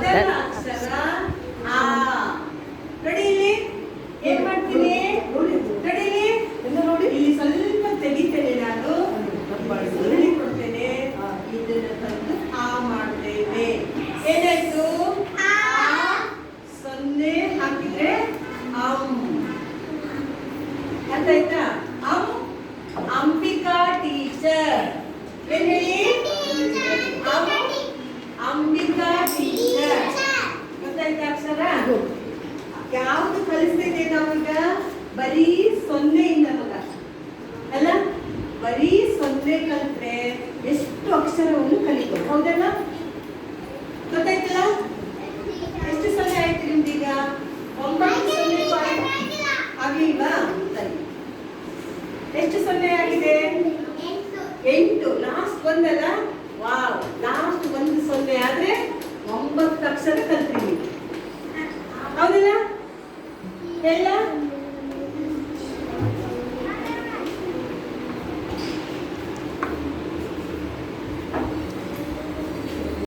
ಮೊದಲ ಅಕ್ಷರ ಆ. ನೋಡಿ ಇಲ್ಲಿ ಏನ್ ಮಾಡ್ತೀನಿ, ನೋಡಿ ಇಲ್ಲಿ ಸ್ವಲ್ಪ ತೆಗಿತೇನೆ ನಾನು, ಸುರುಳಿ ಕೊಡ್ತೇನೆ, ಇದನ್ನ ತಂದು ಆ ಮಾಡ್ತೇನೆ. ಏನಾಯ್ತು, ಆ ಸೊನ್ನೆ ಹಾಕಿದ್ರೆ ಅರ್ಥ ಆಯ್ತಾ? ಅಂಬಿಕಾ ಟೀಚರ್. ಏನ್ ಹೇಳಿ, ಅಂಬಿಕಾ ಟೀಚರ್. ಗೊತ್ತಾಯ್ತಾ ಅಕ್ಷರ? ಯಾವ್ದು ಕಲಿಸ್ತೇನೆ ನಾವೀಗ? ಬರೀ ಸೊನ್ನೆಯಿಂದ ಮಗ ಅಲ್ಲ, ಬರೀ ಸೊನ್ನೆ ಕಲಿತ್ರೆ ಎಷ್ಟು ಅಕ್ಷರವನ್ನು ಕಲಿಬೋದು, ಹೌದಲ್ಲ? ಗೊತ್ತಾಯ್ತಲ್ಲ? ಎಷ್ಟು ಸೊನ್ನೆ ಆಯ್ತು ನಿಮ್ದೀಗ? 9 ಸೊನ್ನೆ ಆಗ್ಲಿಲ್ವಾ? ಸರಿ, ಎಷ್ಟು ಸೊನ್ನೆ ಆಗಿದೆ? 8. ಲಾಸ್ಟ್ ಒಂದಲ್ಲ? ವಾವ್, ಲಾಸ್ಟ್ ಒಂದು ಸೊನ್ನೆ ಆದ್ರೆ 9 ಅಕ್ಷರ ಕಲ್ತ್ರಿ, ಹೌದಲ್ಲ? ಎಲ್ಲ